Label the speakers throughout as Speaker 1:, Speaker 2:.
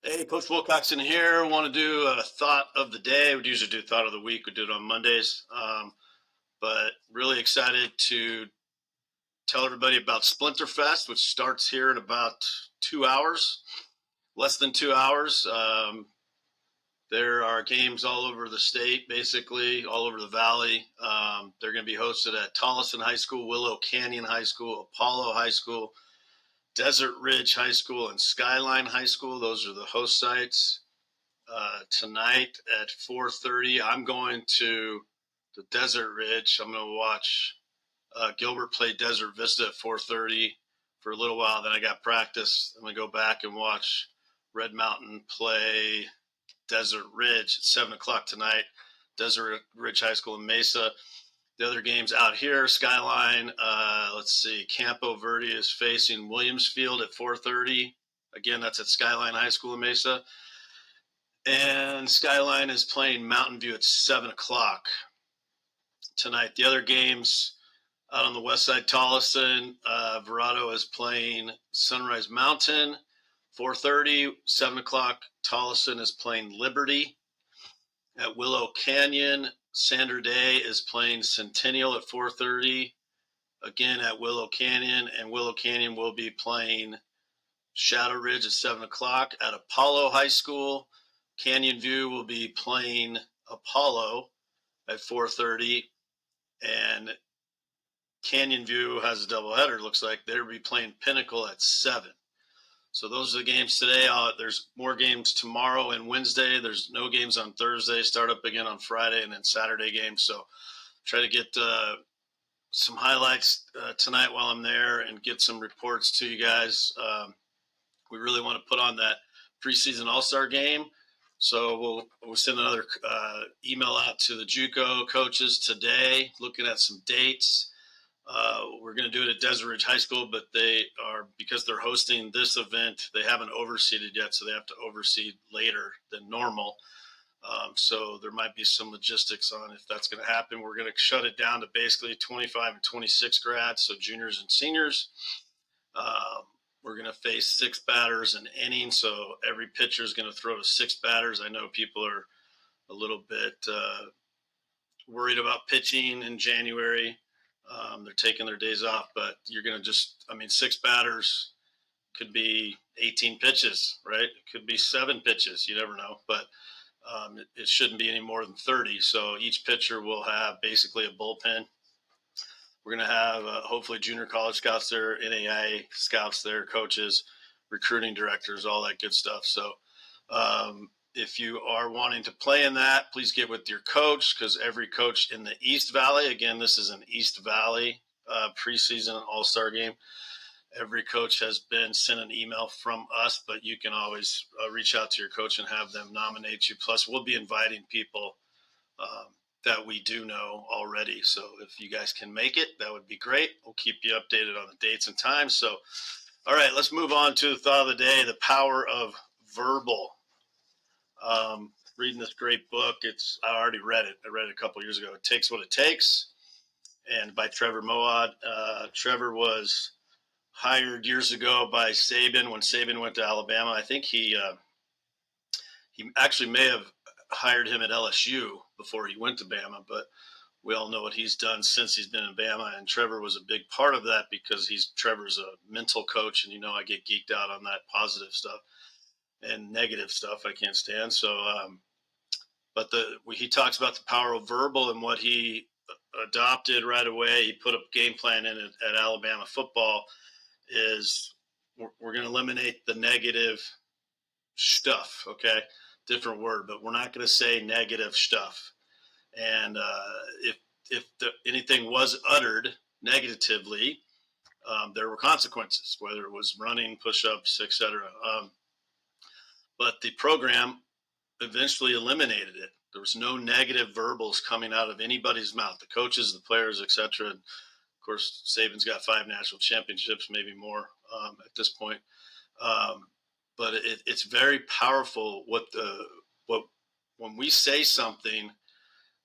Speaker 1: Hey, Coach Wilcoxon here. Want to do a thought of the day. We'd usually do thought of the week. We do it on Mondays. But really excited to tell everybody about Splinterfest, which starts here in about 2 hours, less than 2 hours. There are games all over the state, basically, all over the valley. They're going to be hosted at Tolleson High School, Willow Canyon High School, Apollo High School, Desert Ridge High School, and Skyline High School. Those are the host sites. Tonight at 4:30, I'm going to the Desert Ridge. I'm going to watch Gilbert play Desert Vista at 4:30 for a little while. Then I got practice. I'm going to go back and watch Red Mountain play Desert Ridge at 7 o'clock tonight. Desert Ridge High School in Mesa. The other games out here, Skyline. Let's see, Campo Verde is facing Williamsfield at 4:30. Again, that's at Skyline High School in Mesa. And Skyline is playing Mountain View at 7 o'clock tonight. The other games out on the west side, Tolleson, Verado is playing Sunrise Mountain, 4:30. 7 o'clock, Tolleson is playing Liberty. At Willow Canyon, Sander Day is playing Centennial at 4:30. Again at Willow Canyon, and Willow Canyon will be playing Shadow Ridge at 7 o'clock. At Apollo High School, Canyon View will be playing Apollo at 4:30, and Canyon View has a doubleheader. Looks like they'll be playing Pinnacle at 7. So those are the games today. There's more games tomorrow and Wednesday. There's no games on Thursday. Start up again on Friday, and then Saturday games. So try to get some highlights tonight while I'm there and get some reports to you guys. We really want to put on that preseason All-Star game. So we'll send another email out to the JUCO coaches today, looking at some dates. We're going to do it at Desert Ridge High School, but because they're hosting this event, they haven't overseeded yet, so they have to overseed later than normal. So there might be some logistics on if that's going to happen. We're going to shut it down to basically 25 and 26 grads, so juniors and seniors. We're going to face 6 batters an inning, so every pitcher is going to throw to 6 batters. I know people are a little bit worried about pitching in January. They're taking their days off, but you're going to 6 batters could be 18 pitches, right? It could be 7 pitches. You never know, but it shouldn't be any more than 30. So each pitcher will have basically a bullpen. We're going to have hopefully junior college scouts there, NAIA scouts there, coaches, recruiting directors, all that good stuff. So if you are wanting to play in that, please get with your coach, because every coach in the East Valley, again, this is an East Valley preseason All-Star game. Every coach has been sent an email from us, but you can always reach out to your coach and have them nominate you. Plus, we'll be inviting people that we do know already. So if you guys can make it, that would be great. We'll keep you updated on the dates and times. So, all right, let's move on to the thought of the day, the power of verbal. Reading this great book. I already read it. I read it a couple years ago. It Takes What It Takes, and by Trevor Moawad. Trevor was hired years ago by Saban when Saban went to Alabama. I think he actually may have hired him at LSU before he went to Bama, but we all know what he's done since he's been in Bama, and Trevor was a big part of that because Trevor's a mental coach, and I get geeked out on that positive stuff and negative stuff I can't stand. So, but he talks about the power of verbal and what he adopted right away. He put a game plan in at Alabama football. Is we're going to eliminate the negative stuff. Okay, different word, but we're not going to say negative stuff. And if anything was uttered negatively, there were consequences, whether it was running, push-ups, etc. But the program eventually eliminated it. There was no negative verbals coming out of anybody's mouth, the coaches, the players, etc. And of course, Saban's got 5 national championships, maybe more at this point. But it's very powerful when we say something.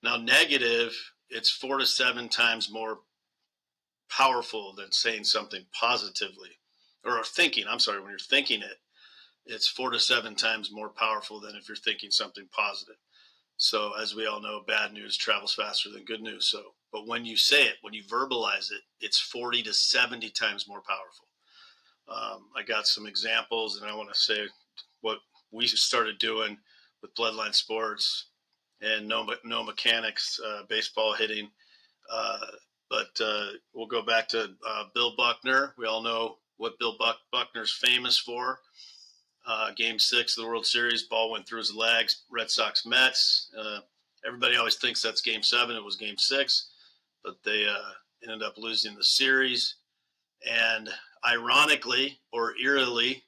Speaker 1: Now, negative, it's 4 to 7 times more powerful than saying something positively or thinking. I'm sorry, when you're thinking it, it's 4 to 7 times more powerful than if you're thinking something positive. So as we all know, bad news travels faster than good news. So, but when you say it, when you verbalize it, it's 40 to 70 times more powerful. I got some examples, and I want to say what we started doing with Bloodline Sports and no mechanics, baseball hitting. But we'll go back to Bill Buckner. We all know what Bill Buckner's famous for. Game 6 of the World Series, ball went through his legs. Red Sox Mets. Everybody always thinks that's Game 7. It was Game 6, but they ended up losing the series. And ironically or eerily,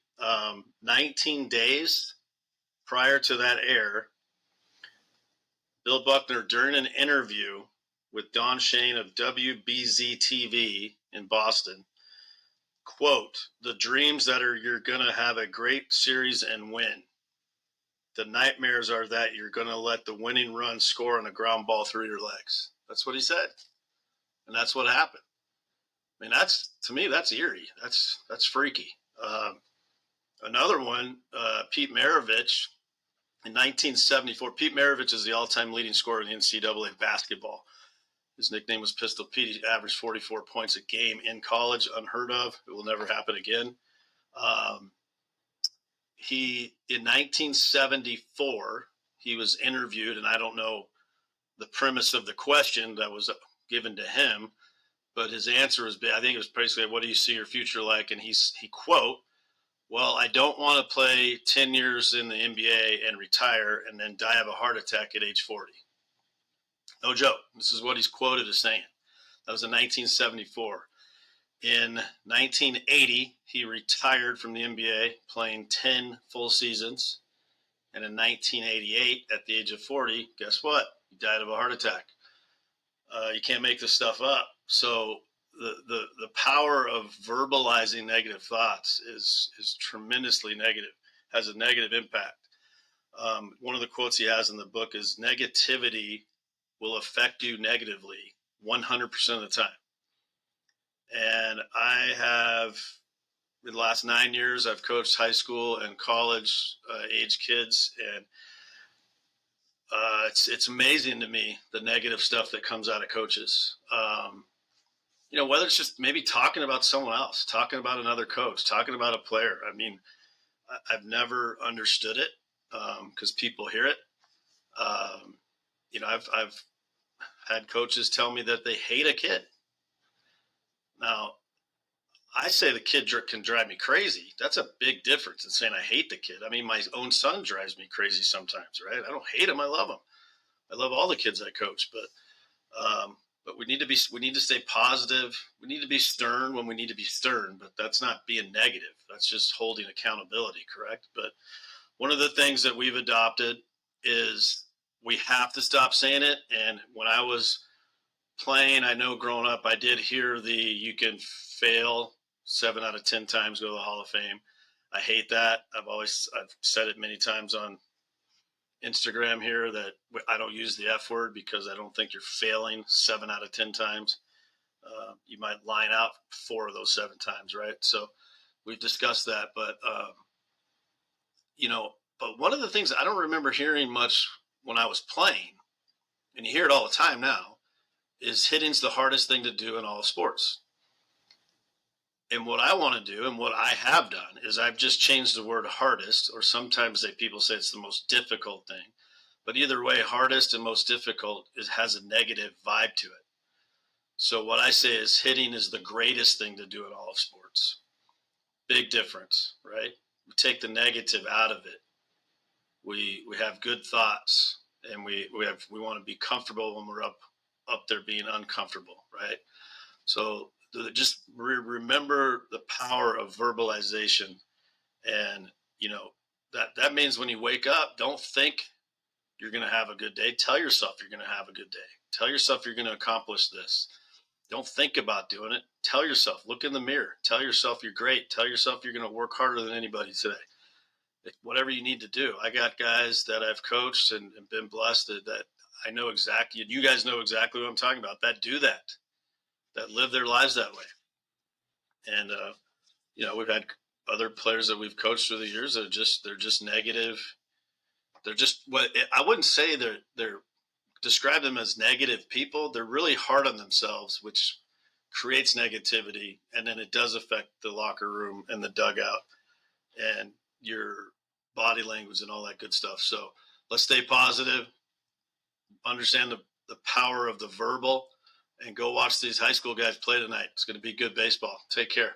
Speaker 1: 19 days prior to that air, Bill Buckner, during an interview with Don Shane of WBZ TV in Boston, quote, "The dreams that are you're going to have a great series and win. The nightmares are that you're going to let the winning run score on a ground ball through your legs." That's what he said. And that's what happened. I mean, to me, that's eerie. That's freaky. Another one, Pete Maravich in 1974. Pete Maravich is the all-time leading scorer in the NCAA basketball. His nickname was Pistol Pete. He averaged 44 points a game in college, unheard of. It will never happen again. In 1974, he was interviewed, and I don't know the premise of the question that was given to him, but his answer was, I think it was basically, "What do you see your future like?" And he quote, "Well, I don't want to play 10 years in the NBA and retire and then die of a heart attack at age 40. No joke. This is what he's quoted as saying. That was in 1974. In 1980, he retired from the NBA, playing 10 full seasons. And in 1988, at the age of 40, guess what? He died of a heart attack. You can't make this stuff up. So the power of verbalizing negative thoughts is tremendously negative, has a negative impact. One of the quotes he has in the book is, "Negativity will affect you negatively 100% of the time." And I have, in the last 9 years, I've coached high school and college age kids, and it's amazing to me the negative stuff that comes out of coaches. Whether it's just maybe talking about someone else, talking about another coach, talking about a player. I mean, I've never understood it because people hear it. I've had coaches tell me that they hate a kid. Now, I say the kid can drive me crazy. That's a big difference in saying I hate the kid. I mean, my own son drives me crazy sometimes, right? I don't hate him. I love him. I love all the kids I coach, but we need to stay positive. We need to be stern when we need to be stern, but that's not being negative. That's just holding accountability, correct? But one of the things that we've adopted is we have to stop saying it. And when I was playing, I know growing up, I did hear you can fail 7 out of 10 times, go to the Hall of Fame. I hate that. I've said it many times on Instagram here that I don't use the F word because I don't think you're failing 7 out of 10 times. You might line out 4 of those 7 times, right? So we've discussed that, but but one of the things I don't remember hearing much when I was playing, and you hear it all the time now, is hitting's the hardest thing to do in all of sports. And what I want to do and what I have done is I've just changed the word hardest, or sometimes people say it's the most difficult thing. But either way, hardest and most difficult has a negative vibe to it. So what I say is hitting is the greatest thing to do in all of sports. Big difference, right? We take the negative out of it. We have good thoughts, and we want to be comfortable when we're up there being uncomfortable, right? So just remember the power of verbalization, and that means when you wake up, don't think you're going to have a good day. Tell yourself you're going to have a good day. Tell yourself you're going to accomplish this. Don't think about doing it. Tell yourself, look in the mirror. Tell yourself you're great. Tell yourself you're going to work harder than anybody today. Whatever you need to do. I got guys that I've coached and been blessed that I know exactly, you guys know exactly what I'm talking about, that do that live their lives that way. And, we've had other players that we've coached through the years, they're just negative. They're just what I wouldn't say they're describe them as negative people. They're really hard on themselves, which creates negativity, and then it does affect the locker room and the dugout and your body language and all that good stuff. So let's stay positive, understand the power of the verbal, and go watch these high school guys play tonight. It's going to be good baseball. Take care.